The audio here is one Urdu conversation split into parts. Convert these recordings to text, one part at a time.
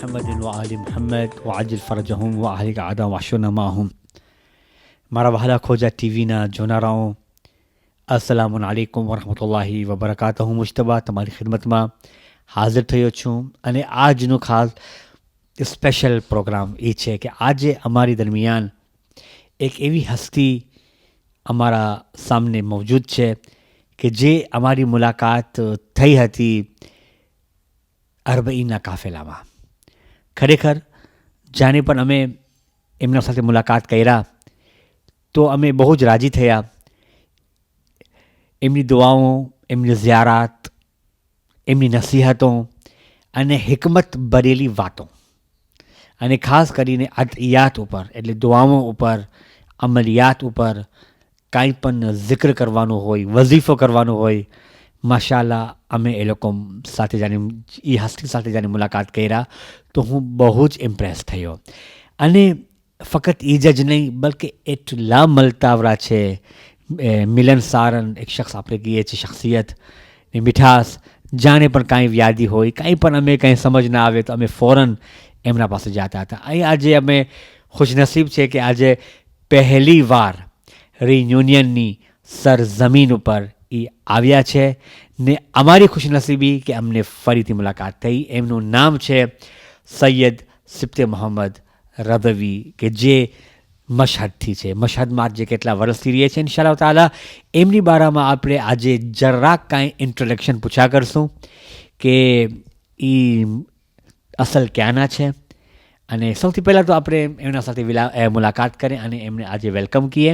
محمد وآل محمد وعجل فرجهم وأهلك عدا وحشرنا معهم. مارا وحلا کھوجا ٹی وی نا جونا رہوں. السلام علیکم ورحمۃ اللہ وبرکاتہ. મુજતબા તમારી ખિદમતમાં હાજર થયો છું અને આજનો ખાસ સ્પેશિયલ પ્રોગ્રામ એ છે કે આજે અમારી દરમિયાન એક એવી હસ્તી અમારા સામને મૌજૂદ છે કે જે અમારી મુલાકાત થઈ હતી અરબઈના કાફેલામાં. ખરેખર જાણે પણ અમે એમના સાથે મુલાકાત કર્યા તો અમે બહુ જ રાજી થયા. એમની દુઆઓ, એમની ઝિયારાત, એમની નસીહતો અને હિકમત ભરેલી વાતો અને ખાસ કરીને અદિયાત ઉપર એટલે દુઆઓ ઉપર, અમલિયાત ઉપર કાંઈ પણ zikr કરવાનું હોય, વઝીફો કરવાનો હોય, માશાઅલ્લાહ અમે એ લોકો સાથે જાણે એ હસ્તી સાથે જાણે મુલાકાત કર્યા તો હું બહુ જ ઇમ્પ્રેસ થયો. અને ફક્ત એ જ નહીં બલકે એટલા મલતાવરા છે, મિલન સારન એક શખ્સ આપણે કહીએ છીએ, શખ્સિયત ને મીઠાસ. જાણે પણ કાંઈ વ્યાધિ હોય, કાંઈ પણ અમે કંઈ સમજ ના આવે તો અમે ફોરન એમના પાસે જતા હતા. અહીં આજે અમે ખુશનસીબ છે કે આજે પહેલી વાર રિયુનિયનની સરઝમીન ઉપર એ આવ્યા છે ને અમારી ખુશનસીબી કે અમને ફરીથી મુલાકાત થઈ. એમનું નામ છે સૈયદ સિપ્તે મોહમ્મદ રદવી કે જે મશહદથી છે. મશહદમાં જે કેટલા વર્ષથી રહે છે. ઇન્શાઅલ્લાહ તાલા એમની બારામાં આપણે આજે જરાક કાંઈ ઇન્ટ્રોડક્શન પૂછ્યા કરશું કે એ અસલ ક્યાંના છે. અને સૌથી પહેલાં તો આપણે એમના સાથે મુલાકાત કરીએ અને એમને આજે વેલકમ કીએ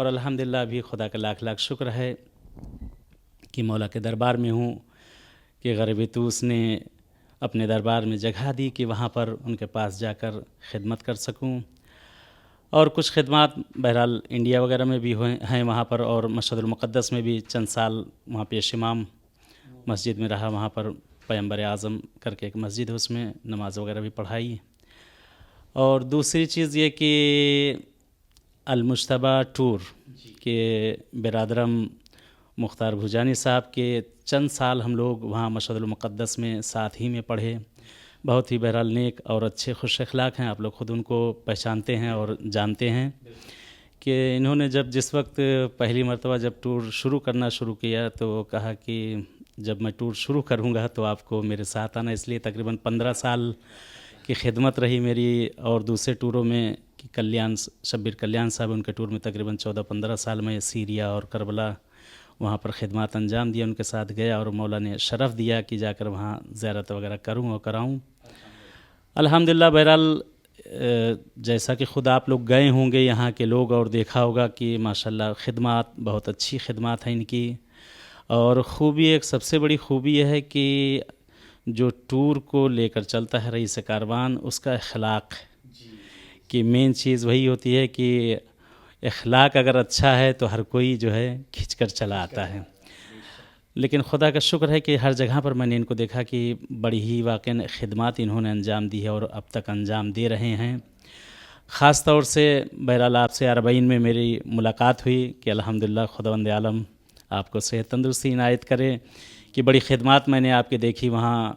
اور الحمدللہ بھی خدا کا لاکھ لاکھ شکر ہے کہ مولا کے دربار میں ہوں کہ غریب توس نے اپنے دربار میں جگہ دی کہ وہاں پر ان کے پاس جا کر خدمت کر سکوں. اور کچھ خدمات بہرحال انڈیا وغیرہ میں بھی ہیں وہاں پر، اور مشہد المقدس میں بھی چند سال وہاں پیش امام مسجد میں رہا. وہاں پر پیغمبر اعظم کر کے ایک مسجد ہے، اس میں نماز وغیرہ بھی پڑھائی. اور دوسری چیز یہ کہ المجتبیٰ ٹور کے برادرم مختار بھوجانی صاحب کے چند سال ہم لوگ وہاں مشہد المقدس میں ساتھ ہی میں پڑھے. بہت ہی بہرحال نیک اور اچھے خوش اخلاق ہیں، آپ لوگ خود ان کو پہچانتے ہیں اور جانتے ہیں کہ انہوں نے جس وقت پہلی مرتبہ جب ٹور شروع کیا تو کہا کہ جب میں ٹور شروع کروں گا تو آپ کو میرے ساتھ آنا. اس لیے تقریباً 15 سال کی خدمت رہی میری. اور دوسرے ٹوروں میں شبیر کلیان صاحب ان کے ٹور میں تقریباً 14-15 سال میں سیریا اور کربلا وہاں پر خدمات انجام دیا، ان کے ساتھ گیا، اور مولا نے شرف دیا کہ جا کر وہاں زیارت وغیرہ کروں اور کراؤں. الحمدللہ بہرحال جیسا کہ خود آپ لوگ گئے ہوں گے یہاں کے لوگ اور دیکھا ہوگا کہ ماشاءاللہ خدمات بہت اچھی خدمات ہیں ان کی. اور خوبی، ایک سب سے بڑی خوبی یہ ہے کہ جو ٹور کو لے کر چلتا ہے رئیس کاروان، اس کا اخلاق کی مین چیز وہی ہوتی ہے کہ اخلاق اگر اچھا ہے تو ہر کوئی جو ہے کھنچ کر چلا آتا ہے. لیکن خدا کا شکر ہے کہ ہر جگہ پر میں نے ان کو دیکھا کہ بڑی ہی واقعی خدمات انہوں نے انجام دی ہے اور اب تک انجام دے رہے ہیں. خاص طور سے بہرحال آپ سے عربین میں میری ملاقات ہوئی کہ الحمدللہ خداوند عالم آپ کو صحت تندرستی عنایت کرے کہ بڑی خدمات میں نے آپ کے دیکھی وہاں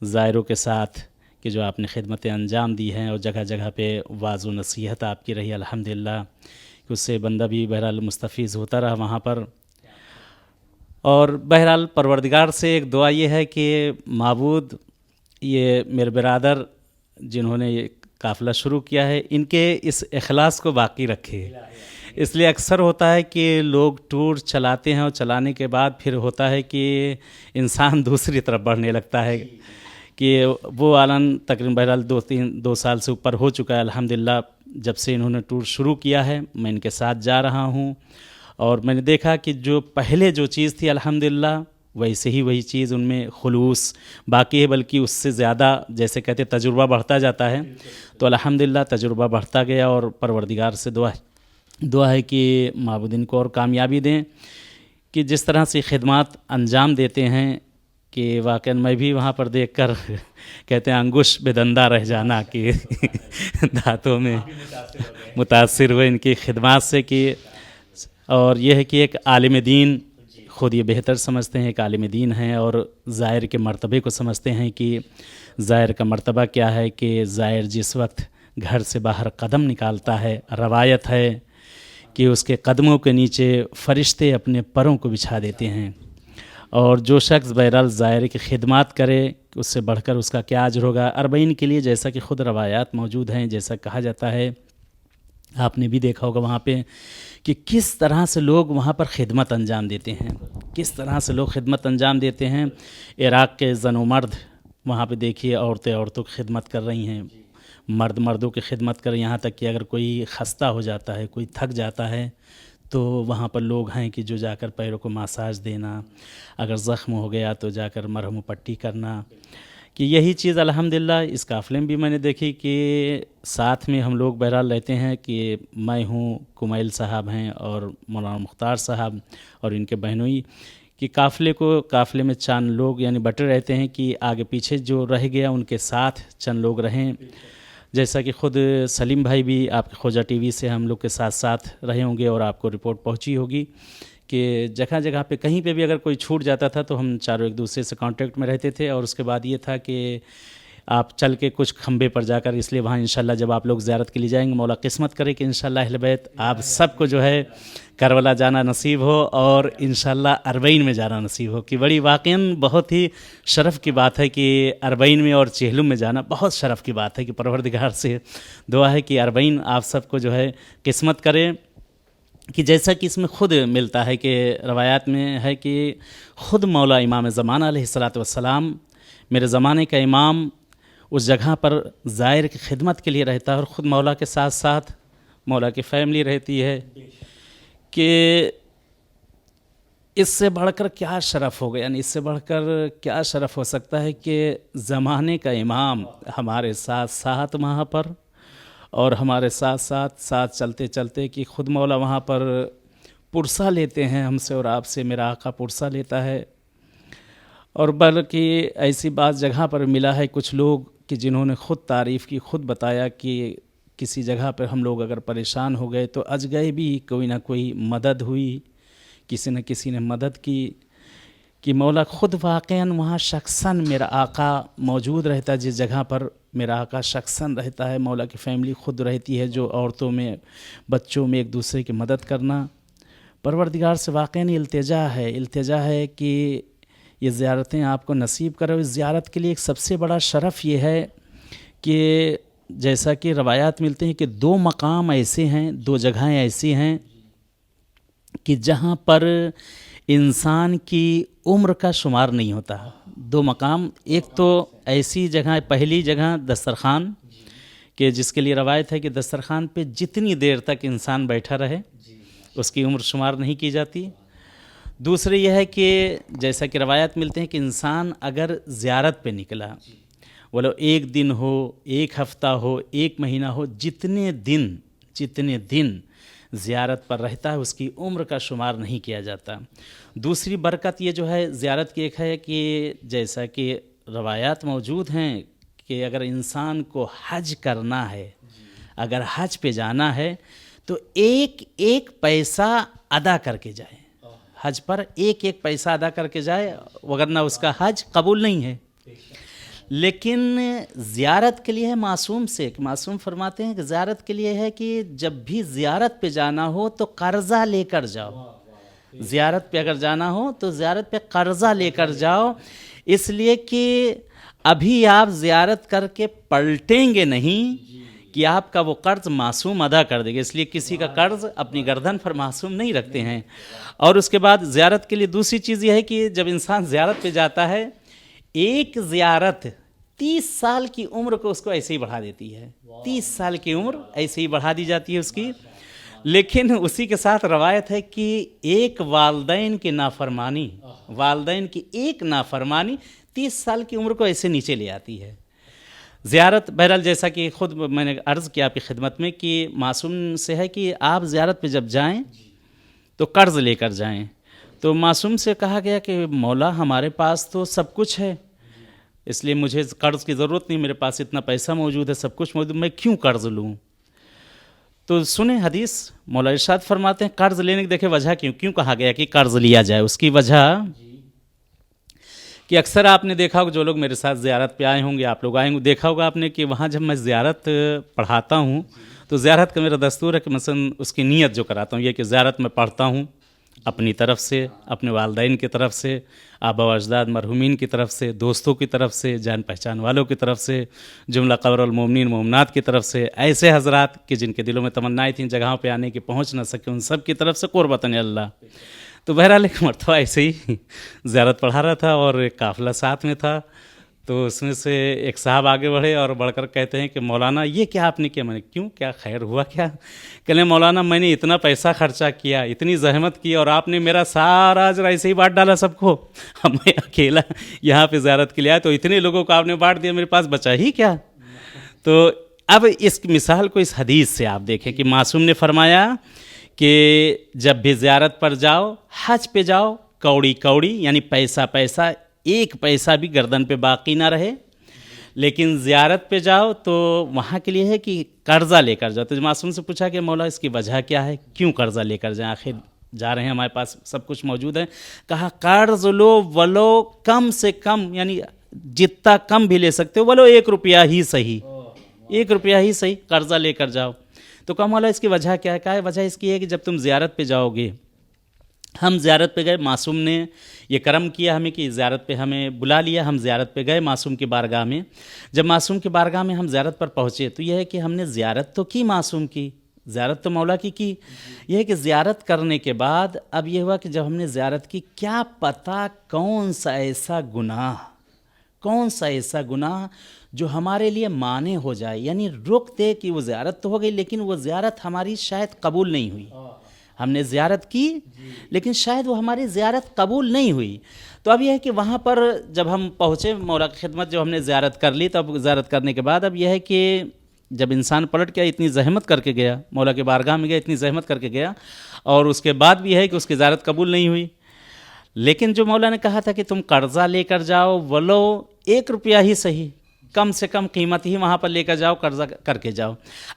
زائروں کے ساتھ کہ جو آپ نے خدمتیں انجام دی ہیں، اور جگہ جگہ پہ واعظ و نصیحت آپ کی رہی الحمدللہ کہ اس سے بندہ بھی بہرحال مستفیض ہوتا رہا وہاں پر. اور بہرحال پروردگار سے ایک دعا یہ ہے کہ معبود یہ میرے برادر جنہوں نے یہ قافلہ شروع کیا ہے ان کے اس اخلاص کو باقی رکھے. اس لیے اکثر ہوتا ہے کہ لوگ ٹور چلاتے ہیں اور چلانے کے بعد پھر ہوتا ہے کہ انسان دوسری طرف بڑھنے لگتا ہے کہ وہ عالم تقریباً بہرحال 2 سال سے اوپر ہو چکا ہے الحمدللہ جب سے انہوں نے ٹور شروع کیا ہے. میں ان کے ساتھ جا رہا ہوں اور میں نے دیکھا کہ جو پہلے جو چیز تھی الحمدللہ ویسے ہی وہی چیز ان میں خلوص باقی ہے، بلکہ اس سے زیادہ جیسے کہتے تجربہ بڑھتا جاتا ہے. تو الحمدللہ تجربہ بڑھتا گیا اور پروردگار سے دعا ہے کہ معبودین کو اور کامیابی دیں کہ جس طرح سے خدمات انجام دیتے ہیں کہ واقعاً میں بھی وہاں پر دیکھ کر کہتے ہیں انگوش بے دندہ رہ جانا کہ دانتوں میں متاثر ہوئے ان کی خدمات سے. کہ اور یہ ہے کہ ایک عالم دین خود یہ بہتر سمجھتے ہیں، ایک عالم دین ہیں اور زائر کے مرتبے کو سمجھتے ہیں کہ زائر کا مرتبہ کیا ہے. کہ زائر جس وقت گھر سے باہر قدم نکالتا ہے، روایت ہے کہ اس کے قدموں کے نیچے فرشتے اپنے پروں کو بچھا دیتے ہیں. اور جو شخص بہرحال زائر کی خدمات کرے اس سے بڑھ کر اس کا کیا اجر ہوگا. عربین کے لیے جیسا کہ خود روایات موجود ہیں، جیسا کہا جاتا ہے، آپ نے بھی دیکھا ہوگا وہاں پہ کہ کس طرح سے لوگ وہاں پر خدمت انجام دیتے ہیں، کس طرح سے لوگ خدمت انجام دیتے ہیں. عراق کے زن و مرد وہاں پہ دیکھیے عورتیں عورتوں کی خدمت کر رہی ہیں، مرد مردوں کی خدمت کر، یہاں تک کہ اگر کوئی خستہ ہو جاتا ہے، کوئی تھک جاتا ہے تو وہاں پر لوگ ہیں کہ جو جا کر پیروں کو مساج دینا، اگر زخم ہو گیا تو جا کر مرہم و پٹی کرنا. کہ یہی چیز الحمدللہ اس قافلے میں بھی میں نے دیکھی کہ ساتھ میں ہم لوگ بہرحال رہتے ہیں کہ میں ہوں، کمیل صاحب ہیں اور مولانا مختار صاحب اور ان کے بہنوئی کہ قافلے میں چند لوگ یعنی بٹے رہتے ہیں کہ آگے پیچھے جو رہ گیا ان کے ساتھ چند لوگ رہیں. جیسا کہ خود سلیم بھائی بھی آپ کے خوجہ ٹی وی سے ہم لوگ کے ساتھ رہے ہوں گے اور آپ کو رپورٹ پہنچی ہوگی کہ جگہ جگہ پہ کہیں پہ بھی اگر کوئی چھوٹ جاتا تھا تو ہم چاروں ایک دوسرے سے کانٹیکٹ میں رہتے تھے. اور اس کے بعد یہ تھا کہ آپ چل کے کچھ کھمبے پر جا کر، اس لیے وہاں انشاءاللہ جب آپ لوگ زیارت کے لیے جائیں گے مولا قسمت کرے کہ انشاءاللہ اہل بیت آپ سب کو جو ہے کربلا جانا نصیب ہو اور انشاءاللہ اربعین میں جانا نصیب ہو. کہ بڑی واقعاً بہت ہی شرف کی بات ہے کہ اربعین میں اور چہلم میں جانا بہت شرف کی بات ہے. کہ پروردگار سے دعا ہے کہ اربعین آپ سب کو جو ہے قسمت کرے. کہ جیسا کہ اس میں خود ملتا ہے کہ روایات میں ہے کہ خود مولا امام زمانہ علیہ الصلاۃ والسلام میرے زمانے کا امام اس جگہ پر زائر کی خدمت کے لیے رہتا ہے اور خود مولا کے ساتھ ساتھ مولا کی فیملی رہتی ہے. کہ اس سے بڑھ کر کیا شرف ہوگا، یعنی اس سے بڑھ کر کیا شرف ہو سکتا ہے کہ زمانے کا امام ہمارے ساتھ ساتھ وہاں پر، اور ہمارے ساتھ ساتھ چلتے چلتے کہ خود مولا وہاں پر پرسہ لیتے ہیں ہم سے اور آپ سے، میرا آقا پرسہ لیتا ہے. اور بلکہ ایسی بعض جگہ پر ملا ہے کچھ لوگ کہ جنہوں نے خود تعریف کی، خود بتایا کہ کسی جگہ پر ہم لوگ اگر پریشان ہو گئے تو اج گئے بھی کوئی نہ کوئی مدد ہوئی، کسی نہ کسی نے مدد کی، کہ مولا خود واقعاً وہاں شخصاً میرا آقا موجود رہتا ہے. جس جگہ پر میرا آقا شخصاً رہتا ہے، مولا کی فیملی خود رہتی ہے، جو عورتوں میں بچوں میں ایک دوسرے کی مدد کرنا. پروردگار سے واقعاً التجا ہے کہ یہ زیارتیں آپ کو نصیب کرے. اس زیارت کے لیے ایک سب سے بڑا شرف یہ ہے کہ جیسا کہ روایات ملتے ہیں کہ 2 مقام ایسے ہیں، 2 جگہیں ایسی ہیں کہ جہاں پر انسان کی عمر کا شمار نہیں ہوتا. 2 مقام، ایک تو ایسی جگہ، پہلی جگہ دسترخوان، کہ جس کے لیے روایت ہے کہ دسترخوان پہ جتنی دیر تک انسان بیٹھا رہے اس کی عمر شمار نہیں کی جاتی. دوسرے یہ ہے کہ جیسا کہ روایت ملتے ہیں کہ انسان اگر زیارت پہ نکلا، ولو 1 دن ہو، 1 ہفتہ ہو، 1 مہینہ ہو، جتنے دن زیارت پر رہتا ہے اس کی عمر کا شمار نہیں کیا جاتا. دوسری برکت یہ جو ہے زیارت کی ایک ہے کہ جیسا کہ روایات موجود ہیں کہ اگر انسان کو حج کرنا ہے، اگر حج پہ جانا ہے تو ایک پیسہ ادا کر کے جائے، حج پر ایک پیسہ ادا کر کے جائے، وگرنہ اس کا حج قبول نہیں ہے. لیکن زیارت کے لیے ہے معصوم سے، کہ معصوم فرماتے ہیں کہ زیارت کے لیے ہے کہ جب بھی زیارت پہ جانا ہو تو قرضہ لے کر جاؤ. زیارت پہ اگر جانا ہو تو زیارت پہ قرضہ لے کر جاؤ، اس لیے کہ ابھی آپ زیارت کر کے پلٹیں گے نہیں کہ آپ کا وہ قرض معصوم ادا کر دے گا. اس لیے کسی کا قرض اپنی گردن پر معصوم نہیں رکھتے ہیں. اور اس کے بعد زیارت کے لیے دوسری چیز یہ ہے کہ جب انسان زیارت پہ جاتا ہے، ایک زیارت 30 سال کی عمر کو اس کو ایسے ہی بڑھا دیتی ہے. 30 سال کی عمر ایسے ہی بڑھا دی جاتی ہے اس کی. لیکن اسی کے ساتھ روایت ہے کہ ایک والدین کی ایک نافرمانی 30 سال کی عمر کو ایسے نیچے لے آتی ہے. زیارت بہرحال جیسا کہ خود میں نے عرض کیا آپ کی خدمت میں کہ معصوم سے ہے کہ آپ زیارت پہ جب جائیں تو قرض لے کر جائیں. تو معصوم سے کہا گیا کہ مولا ہمارے پاس تو سب کچھ ہے، اس لیے مجھے قرض کی ضرورت نہیں، میرے پاس اتنا پیسہ موجود ہے، سب کچھ موجود، میں کیوں قرض لوں؟ تو سنیں حدیث، مولا ارشاد فرماتے ہیں قرض لینے کی دیکھیں وجہ کیوں کہا گیا کہ قرض لیا جائے. اس کی وجہ کہ اکثر آپ نے دیکھا ہوگا، جو لوگ میرے ساتھ زیارت پہ آئے ہوں گے، آپ لوگ آئیں گے، دیکھا ہوگا آپ نے کہ وہاں جب میں زیارت پڑھاتا ہوں تو زیارت کا میرا دستور ہے کہ مثلا اس کی نیت جو کراتا ہوں یہ کہ زیارت میں پڑھتا ہوں اپنی طرف سے، اپنے والدین کی طرف سے، آبا و اجداد مرحومین کی طرف سے، دوستوں کی طرف سے، جان پہچان والوں کی طرف سے، جملہ قبر المومنین مومنات کی طرف سے، ایسے حضرات کہ جن کے دلوں میں تمنائیں تھیں جگہوں پہ آنے کی پہنچ نہ سکے، ان سب کی طرف سے قربتاً اللہ. تو بہرحال ایک مرتبہ ایسے ہی زیارت پڑھا رہا تھا اور ایک قافلہ ساتھ میں تھا. تو اس میں سے ایک صاحب آگے بڑھے اور بڑھ کر کہتے ہیں کہ مولانا یہ کیا آپ نے کیا؟ میں نے کیوں، کیا خیر ہوا کیا؟ کہنے مولانا میں نے اتنا پیسہ خرچہ کیا، اتنی زحمت کی، اور آپ نے میرا سارا اجر ایسے ہی بانٹ ڈالا سب کو. میں اکیلا یہاں پہ زیارت کے لیے آیا تو اتنے لوگوں کو آپ نے بانٹ دیا، میرے پاس بچا ہی کیا؟ تو اب اس مثال کو اس حدیث سے آپ دیکھیں کہ معصوم نے فرمایا کہ جب بھی زیارت پر جاؤ، حج پہ جاؤ، کوڑی یعنی پیسہ ایک پیسہ بھی گردن پہ باقی نہ رہے. لیکن زیارت پہ جاؤ تو وہاں کے لیے ہے کہ قرضہ لے کر جاؤ. تو معصوم سے پوچھا کہ مولا اس کی وجہ کیا ہے، کیوں قرضہ لے کر جائیں، آخر جا رہے ہیں ہمارے پاس سب کچھ موجود ہے. کہا قرض لو ولو کم سے کم، یعنی جتنا کم بھی لے سکتے ہو، ولو 1 روپیہ ہی صحیح، 1 روپیہ ہی صحیح قرضہ لے کر جاؤ. تو کہا مولا اس کی وجہ کیا ہے؟ کہا وجہ اس کی ہے کہ جب تم زیارت پہ جاؤ گے، ہم زیارت پہ گئے، معصوم نے یہ کرم کیا ہمیں کہ زیارت پہ ہمیں بلا لیا، ہم زیارت پہ گئے معصوم کی بارگاہ میں. جب معصوم کی بارگاہ میں ہم زیارت پر پہنچے تو یہ ہے کہ ہم نے زیارت تو کی، معصوم کی زیارت تو مولا کی. یہ ہے کہ زیارت کرنے کے بعد اب یہ ہوا کہ جب ہم نے زیارت کی، کیا پتہ کون سا ایسا گناہ جو ہمارے لیے مانع ہو جائے، یعنی رک دے کہ وہ زیارت تو ہو گئی لیکن وہ زیارت ہماری شاید قبول نہیں ہوئی، ہم نے زیارت کی لیکن شاید وہ ہماری زیارت قبول نہیں ہوئی. تو اب یہ ہے کہ وہاں پر جب ہم پہنچے مولا کی خدمت، جو ہم نے زیارت کر لی، تو اب زیارت کرنے کے بعد اب یہ ہے کہ جب انسان پلٹ کے اتنی زحمت کر کے گیا، مولا کے بارگاہ میں گیا، اتنی زحمت کر کے گیا، اور اس کے بعد بھی ہے کہ اس کی زیارت قبول نہیں ہوئی. لیکن جو مولا نے کہا تھا کہ تم قرضہ لے کر جاؤ، ولو 1 روپیہ ہی صحیح، کم سے کم قیمت ہی وہاں پر لے کر جاؤ، قرضہ کر کے جاؤ.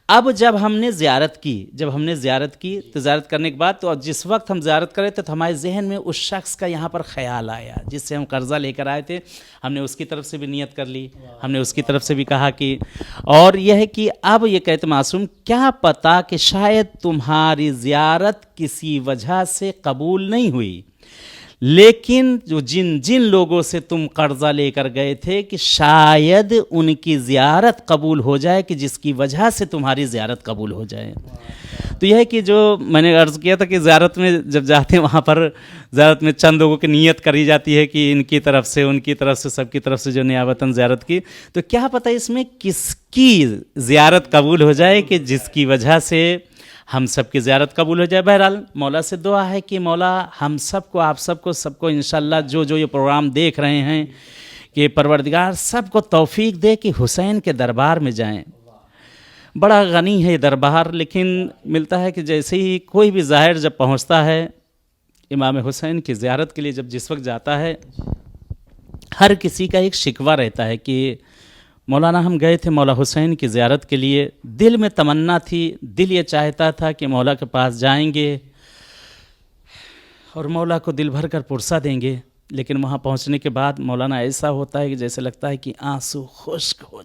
اب جب ہم نے زیارت کی تو زیارت کرنے کے بعد، تو جس وقت ہم زیارت کرے تھے تو ہمارے ذہن میں اس شخص کا یہاں پر خیال آیا جس سے ہم قرضہ لے کر آئے تھے. ہم نے اس کی طرف سے بھی نیت کر لی، ہم نے اس کی طرف سے بھی کہا کہ، اور یہ ہے کہ اب یہ کہتے معصوم، کیا پتہ کہ شاید تمہاری زیارت کسی وجہ سے قبول نہیں ہوئی، لیکن جو جن لوگوں سے تم قرضہ لے کر گئے تھے کہ شاید ان کی زیارت قبول ہو جائے، کہ جس کی وجہ سے تمہاری زیارت قبول ہو جائے. تو یہ ہے کہ جو میں نے عرض کیا تھا کہ زیارت میں جب جاتے ہیں، وہاں پر زیارت میں چند لوگوں کی نیت کری جاتی ہے کہ ان کی طرف سے، ان کی طرف سے، سب کی طرف سے جو نیابتاً زیارت کی، تو کیا پتہ اس میں کس کی زیارت قبول ہو جائے کہ جس کی وجہ سے ہم سب کی زیارت قبول ہو جائے. بہرحال مولا سے دعا ہے کہ مولا ہم سب کو، آپ سب کو انشاءاللہ جو یہ پروگرام دیکھ رہے ہیں، کہ پروردگار سب کو توفیق دے کہ حسین کے دربار میں جائیں. بڑا غنی ہے یہ دربار، لیکن ملتا ہے کہ جیسے ہی کوئی بھی زائر جب پہنچتا ہے امام حسین کی زیارت کے لیے، جس وقت جاتا ہے، ہر کسی کا ایک شکوہ رہتا ہے کہ مولانا ہم گئے تھے مولا حسین کی زیارت کے لیے، دل میں تمنا تھی، دل یہ چاہتا تھا کہ مولا کے پاس جائیں گے اور مولا کو دل بھر کر پرسہ دیں گے، لیکن وہاں پہنچنے کے بعد مولانا ایسا ہوتا ہے کہ جیسے لگتا ہے کہ آنسو خشک ہو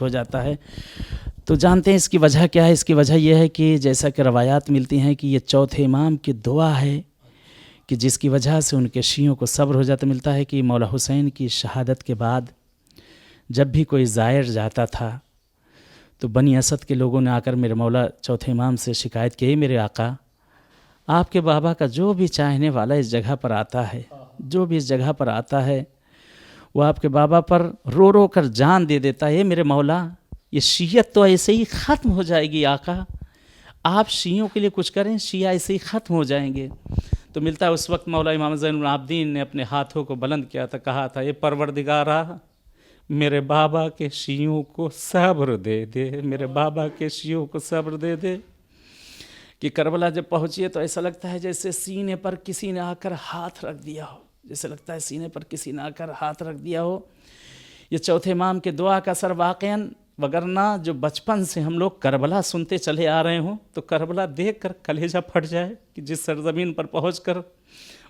جاتا ہے. تو جانتے ہیں اس کی وجہ کیا ہے؟ اس کی وجہ یہ ہے کہ جیسا کہ روایات ملتی ہیں کہ یہ چوتھے امام کی دعا ہے کہ جس کی وجہ سے ان کے شیعوں کو صبر ہو جاتا. ملتا ہے کہ مولا حسین کی شہادت کے بعد جب بھی کوئی زائر جاتا تھا تو بنی اسد کے لوگوں نے آ کر میرے مولا چوتھے امام سے شکایت کی، میرے آقا آپ کے بابا کا جو بھی چاہنے والا اس جگہ پر آتا ہے، وہ آپ کے بابا پر رو رو کر جان دے دیتا ہے. میرے مولا یہ شیعت تو ایسے ہی ختم ہو جائے گی آقا، آپ شیعوں کے لیے کچھ کریں، شیعہ ایسے ہی ختم ہو جائیں گے. تو ملتا ہے اس وقت مولا امام زین العابدین نے اپنے ہاتھوں کو بلند کیا تھا، کہا تھا، اے پروردگارا میرے بابا کے شیعوں کو صبر دے دے، میرے بابا کے شیعوں کو صبر دے دے. کہ کربلا جب پہنچیے تو ایسا لگتا ہے جیسے سینے پر کسی نے آ کر ہاتھ رکھ دیا ہو، یہ چوتھے امام کے دعا کا اثر واقعاً. وگرنہ جو بچپن سے ہم لوگ کربلا سنتے چلے آ رہے ہوں تو کربلا دیکھ کر کلیجہ پھٹ جائے کہ جس سرزمین پر پہنچ کر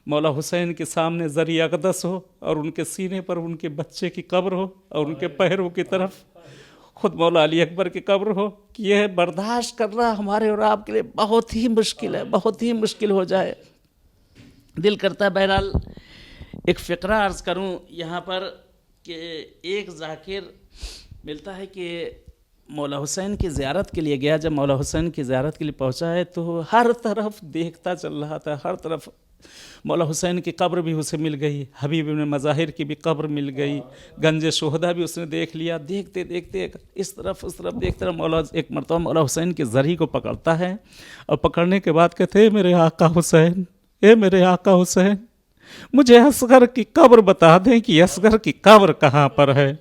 مولا حسین کے سامنے زرِ اقدس ہو اور ان کے سینے پر ان کے بچے کی قبر ہو اور ان کے پیروں کی طرف خود مولا علی اکبر کی قبر ہو، کہ یہ برداشت کرنا ہمارے اور آپ کے لیے بہت ہی مشکل ہو جائے. دل کرتا ہے. بہرحال ایک فقرہ عرض کروں یہاں پر کہ ایک ذاکر ملتا ہے کہ مولا حسین کی زیارت کے لیے گیا. جب مولا حسین کی زیارت کے لیے پہنچا ہے تو ہر طرف دیکھتا چل رہا تھا، ہر طرف مولا حسین کی قبر بھی اسے مل گئی، حبیب ابن مظاہر کی بھی قبر مل گئی، گنج شہدہ بھی اس نے دیکھ لیا. دیکھتے دیکھتے اس طرف دیکھتے رہا. ایک مرتبہ مولا حسین کے زری کو پکڑتا ہے اور پکڑنے کے بعد کہتے ہیں، میرے آقا حسین، مجھے اصغر کی قبر بتا دیں کہ اصغر کی قبر کہاں پر ہے.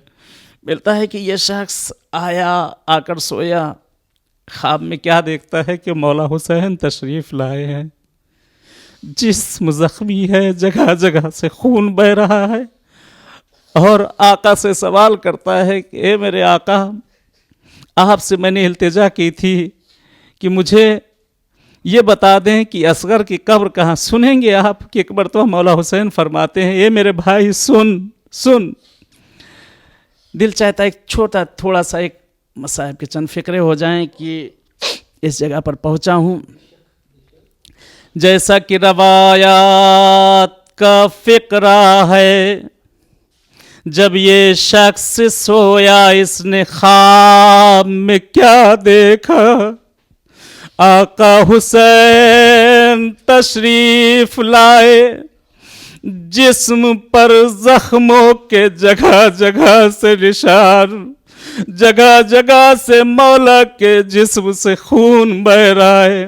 ملتا ہے کہ یہ شخص آ کر سویا، خواب میں کیا دیکھتا ہے کہ مولا حسین تشریف لائے ہیں، جسم زخمی ہے، جگہ جگہ سے خون بہہ رہا ہے، اور آقا سے سوال کرتا ہے کہ اے میرے آقا، آپ سے میں نے التجا کی تھی کہ مجھے یہ بتا دیں کہ اصغر کی قبر کہاں. سنیں گے آپ کہ ایک مرتبہ مولا حسین فرماتے ہیں، اے میرے بھائی سن. دل چاہتا ہے ایک تھوڑا سا ایک مصائب کے چند فقرے ہو جائیں کہ اس جگہ پر پہنچا ہوں. جیسا کہ روایات کا فقرہ ہے، جب یہ شخص سویا اس نے خواب میں کیا دیکھا، آقا حسین تشریف لائے، جسم پر زخموں کے جگہ جگہ سے نشان، جگہ جگہ سے مولا کے جسم سے خون بہ رہا ہے.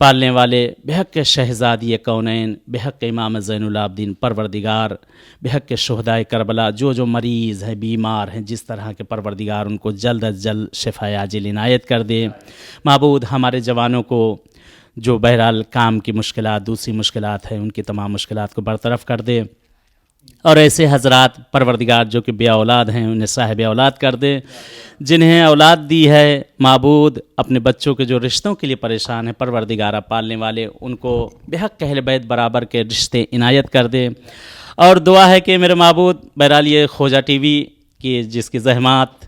پالنے والے بحق شہزادی کونین، بحق امام زین العابدین پروردگار، بحق شہدائے کربلا، جو مریض ہیں، بیمار ہیں، جس طرح کے پروردگار ان کو جلد از جلد شفائے عاجل عنایت کر دے۔ معبود ہمارے جوانوں کو جو بہرحال کام کی مشکلات، دوسری مشکلات ہیں، ان کی تمام مشکلات کو برطرف کر دے، اور ایسے حضرات پروردگار جو کہ بے اولاد ہیں انہیں صاحب اولاد کر دے، جنہیں اولاد دی ہے معبود اپنے بچوں کے جو رشتوں کے لیے پریشان ہیں، پروردگارہ پالنے والے ان کو بحق اہل بیت برابر کے رشتے عنایت کر دے۔ اور دعا ہے کہ میرے معبود بہرحال یہ خوجہ ٹی وی کی جس کی زحمات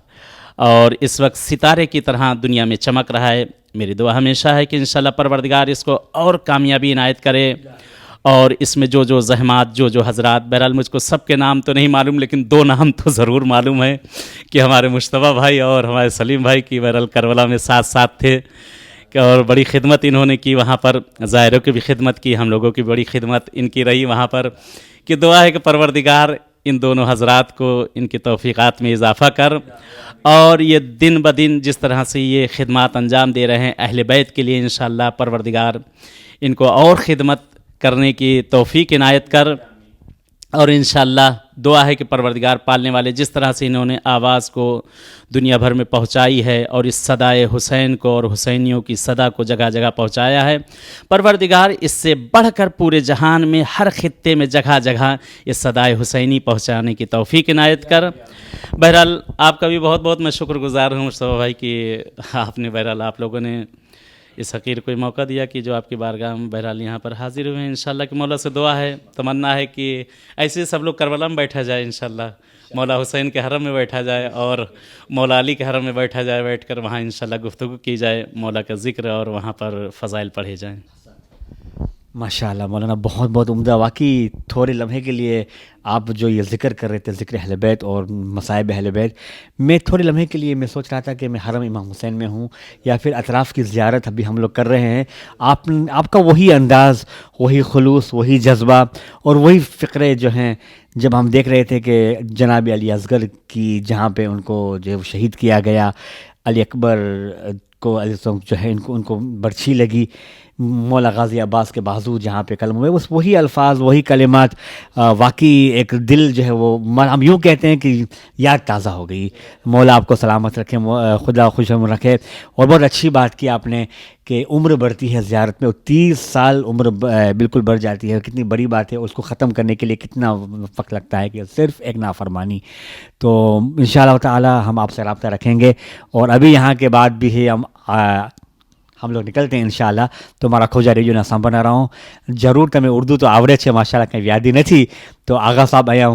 اور اس وقت ستارے کی طرح دنیا میں چمک رہا ہے، میری دعا ہمیشہ ہے کہ انشاءاللہ پروردگار اس کو اور کامیابی عنایت کرے، اور اس میں جو زحمات جو حضرات، بہرحال مجھ کو سب کے نام تو نہیں معلوم لیکن 2 نام تو ضرور معلوم ہے کہ ہمارے مشتبہ بھائی اور ہمارے سلیم بھائی کی بہرحال کربلا میں ساتھ تھے، کہ اور بڑی خدمت انہوں نے کی وہاں پر، ظاہروں کی بھی خدمت کی، ہم لوگوں کی بڑی خدمت ان کی رہی وہاں پر، کہ دعا ہے کہ پروردگار ان دونوں حضرات کو ان کی توفیقات میں اضافہ کر، اور یہ دن بدن جس طرح سے یہ خدمات انجام دے رہے ہیں اہل بیت کے لیے، انشاءاللہ پروردگار ان کو اور خدمت کرنے کی توفیق عنایت کر، اور انشاءاللہ دعا ہے کہ پروردگار پالنے والے جس طرح سے انہوں نے آواز کو دنیا بھر میں پہنچائی ہے اور اس صدائے حسین کو اور حسینیوں کی صدا کو جگہ جگہ پہنچایا ہے، پروردگار اس سے بڑھ کر پورے جہان میں ہر خطے میں جگہ جگہ اس صدائے حسینی پہنچانے کی توفیق عنایت کر۔ بہرحال آپ کا بھی بہت بہت میں شکر گزار ہوں مصطفیٰ بھائی کہ آپ نے بہرحال آپ لوگوں نے اس حقیر کو موقع دیا کہ جو آپ کی بارگاہ میں بہرحال یہاں پر حاضر ہوئے ہیں۔ انشاءاللہ کہ مولا سے دعا ہے، تمنا ہے کہ ایسے سب لوگ کربلا میں بیٹھا جائے، انشاءاللہ مولا حسین کے حرم میں بیٹھا جائے اور مولا علی کے حرم میں بیٹھا جائے، بیٹھ کر وہاں انشاءاللہ گفتگو کی جائے، مولا کا ذکر اور وہاں پر فضائل پڑھے جائیں۔ ماشاءاللہ مولانا، بہت بہت عمدہ۔ واقعی تھوڑے لمحے کے لیے آپ جو یہ ذکر کر رہے تھے، ذکر اہل بیت اور مصائب اہل بیت، میں تھوڑے لمحے کے لیے میں سوچ رہا تھا کہ میں حرم امام حسین میں ہوں یا پھر اطراف کی زیارت ابھی ہم لوگ کر رہے ہیں۔ آپ کا وہی انداز، وہی خلوص، وہی جذبہ اور وہی فقرے جو ہیں، جب ہم دیکھ رہے تھے کہ جناب علی اصغر کی جہاں پہ ان کو جو ہے شہید کیا گیا، علی اکبر کو جو ہے ان کو برچھی لگی، مولا غازی عباس کے بازو جہاں پہ قلم ہوئے، بس وہی الفاظ، وہی کلمات، واقعی ایک دل جو ہے وہ ہم یوں کہتے ہیں کہ یاد تازہ ہو گئی۔ مولا آپ کو سلامت رکھے، خدا خوش رکھے۔ اور بہت اچھی بات کی آپ نے کہ عمر بڑھتی ہے زیارت میں، 30 سال عمر بالکل بڑھ جاتی ہے، کتنی بڑی بات ہے، اس کو ختم کرنے کے لیے کتنا وقت لگتا ہے کہ صرف ایک نافرمانی۔ تو انشاءاللہ تعالی ہم آپ سے رابطہ رکھیں گے، اور ابھی یہاں کے بعد بھی ہے ہم لوگ نکلتے ہیں انشاءاللہ، تو મારા ખોજા રેડિયોના સાંભળનારા રહો જરૂર તમે ઉર્દુ તો આવડે છે માશાલ્લાહ, કંઈ વ્યાધિ નથી, તો આગા સાહેબ અહીંયા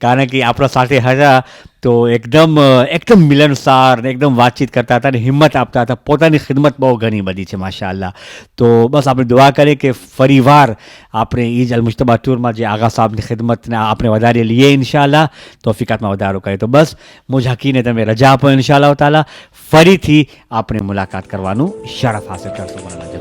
કારણ કે આપણા સાથે હતા તો એકદમ મિલનસાર ને એકદમ વાતચીત કરતા હતા ને હિંમત આપતા હતા, પોતાની ખિદમત બહુ ઘણી બધી છે માશાલ્લાહ। તો બસ આપણે દુઆ કરીએ કે ફરીવાર આપણે ઈદ અલ-મુજતબા ટૂરમાં જે આગા સાહેબની ખિદમતને આપણે વધારી લઈએ ઇન્શાલ્લાહ, તોફીકાતમાં વધારો કરે। તો બસ મુજ હકીને તમે રજા આપો ઇન્શાલ્લાહ તાલા, ફરીથી આપણે મુલાકાત કરવાનું શરફ હાસિલ કરશું।